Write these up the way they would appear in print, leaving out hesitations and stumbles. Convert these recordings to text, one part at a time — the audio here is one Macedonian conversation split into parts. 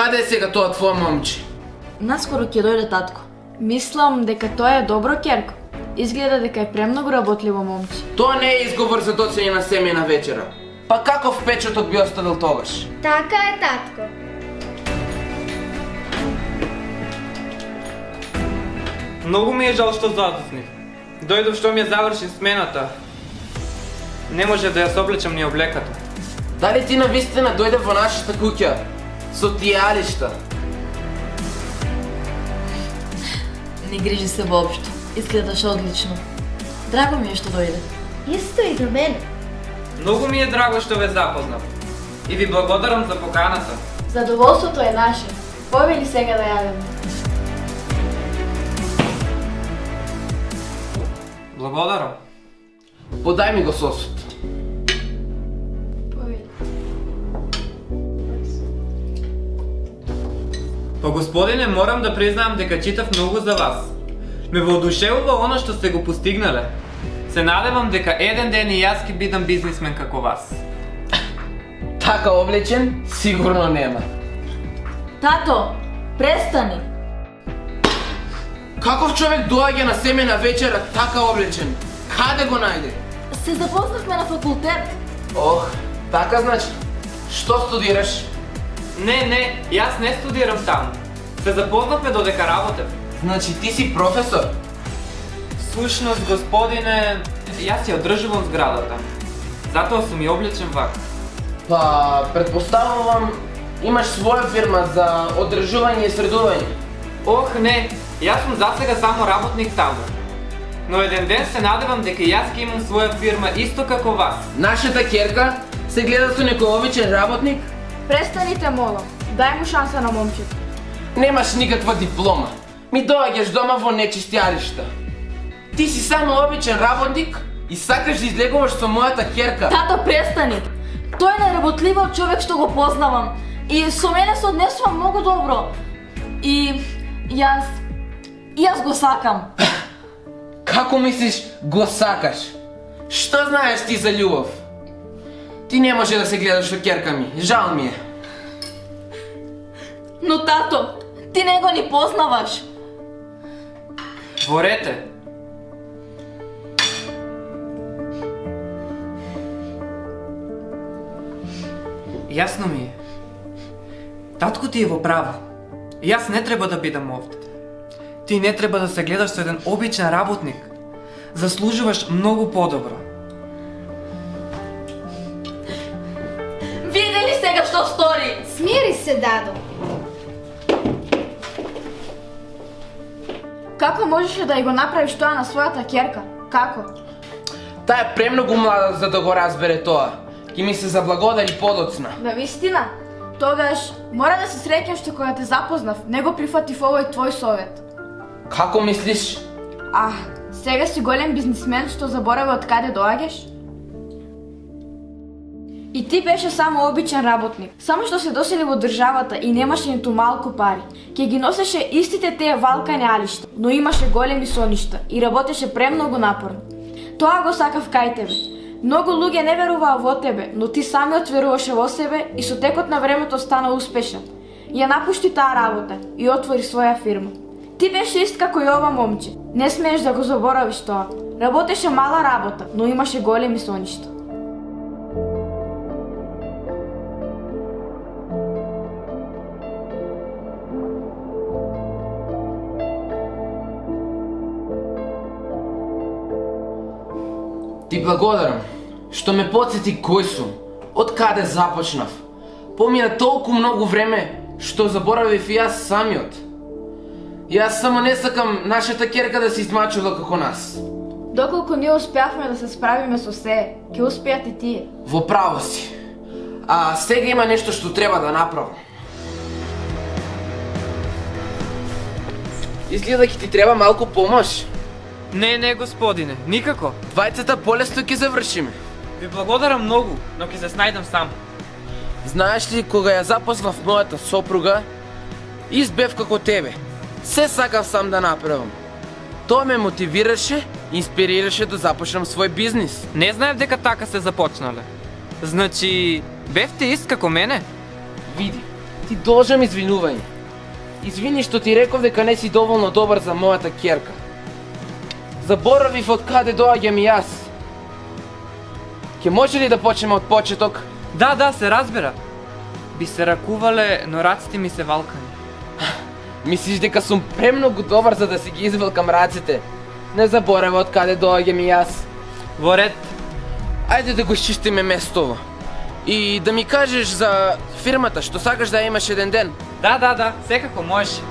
Каде е сега тоа твоја момче? Наскоро ќе дојде татко. Мислам дека тоа е добро керко. Изгледа дека е премногу работливо момче. Тоа не е изговор за доцење на семејна вечера. Па каков печаток би оставил тогаш? Така е, татко. Многу ми е жал што задоцнив. Дојдов што ми ја заврши смената. Не може да ја соблечам ни облеката. Дали ти навистина дојде во нашата куќа? Со тие алишта? Не грижи се воопшто. Изгледаш одлично. Драго ми е што дојде. Исто и до мене. Многу ми е драго што ве запознав. И ви благодарам за поканата. Задоволството е наше. Повели сега да јадеме. Благодарам. Подај ми го сосот. Повели. Па господине, морам да признаам дека читав многу за вас. Ме воодушевува оно што сте го постигнале. Се надевам дека еден ден и јас ќе бидам бизнисмен како вас. Така облечен, сигурно нема. Тато, престани. Каков човек доаѓа на семејна вечера така облечен? Каде го најде? Се запознахме на факултет. Ох, така значи. Што студираш? Не, јас не студирам таму. Се запознавме додека работев. Значи ти си професор? Всушност, господине, јас ја одржувам зградата. Затоа сум и облечен вака. Па, предпоставувам, имаш своја фирма за одржување и средување. Ох, не, јас сум засега само работник таму. Но еден ден се надевам дека јас ќе имам своја фирма исто како вас. Нашата керка се гледа со некој обичен работник? Престаните, молам. Дај му шанса на момчето. Немаш никаква диплома. Ми доаѓаш дома во нечистјаришта. Ти си само обичен работник и сакаш да излегуваш со мојата керка. Тато, престани. Тој е најработливиот човек што го познавам. И со мене се однесува многу добро. И јас го сакам. Како мислиш го сакаш? Што знаеш ти за љубов? Ти не може да се гледаш со керка ми. Жал ми е. Но тато, ти него ни познаваш. Творете. Јасно ми е. Татко ти е во право. Јас не треба да бидам овде. Ти не треба да се гледаш со еден обичен работник. Заслужуваш многу подобро. Види ли сега што стори? Смири се, дадо. Како можеше да ја го направиш тоа на својата керка? Како? Таа е премногу млада за да го разбере тоа. Ки ми се заблагодари подоцна. На вистина? Тогаш мора да се среќам што кога те запознав, не го прифатив овој твој совет. Како мислиш? Сега си голем бизнисмен што заборави од каде доаѓаш? И ти беше само обичен работник. Само што се досели во државата и немаше ниту малку пари. Ке ги носеше истите тие валкани алишта, но имаше големи соништа и работеше премногу напорно. Тоа го сакав кај тебе. Многу луѓе не веруваа во тебе, но ти самиот веруваше во себе и со текот на времето стана успешен. Ја напушти таа работа и отвори своја фирма. Ти беше ист како и ова момче. Не смееш да го заборавиш тоа. Работеше мала работа, но имаше големи соништа. Ти благодарам, што ме потсети кој сум, од каде започнав. Помина толку многу време, што заборавив и јас самиот. Јас само не сакам нашата керка да се измачува како нас. Доколку ние успеавме да се справиме со се, ќе успеат и тие. Во право си. А сега има нешто што треба да направам. Изгледа ќе ти треба малку помош. Не, господине, никако. Двајцата полесно ќе завршиме. Ви благодарам многу, но ќе се снајдам сам. Знаеш ли, кога ја запознав мојата сопруга, избев како тебе. Се сакав сам да направам. Тоа ме мотивираше, инспирираше да започнам свој бизнис. Не знаев дека така се започнале. Значи, бевте ист како мене? Види, Ти должам извинување. Извини што ти реков дека не си доволно добар за мојата ќерка. Заборавив од каде доаѓам и јас. Ке може ли да почнеме од почеток? Да, се разбира. Би се ракувале, но раците ми се валкани. Мислиш дека сум премногу добар за да си ги извелкам раците? Не заборави од каде доаѓам и јас. Во ред. Ајде да го изчистиме местово. И да ми кажеш за фирмата што сакаш да ја имаш еден ден. Да, секако може.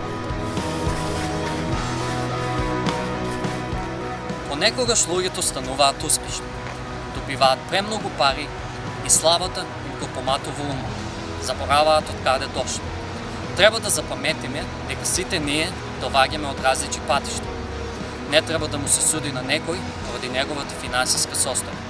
Понекогаш луѓето стануваат успешни, добиваат премногу пари и славата им го поматува умот. Забораваат од каде дошли. Треба да запаметиме дека сите ние доваѓаме од различни патишта. Не треба да му се суди на некој поради неговата финансиска состојба.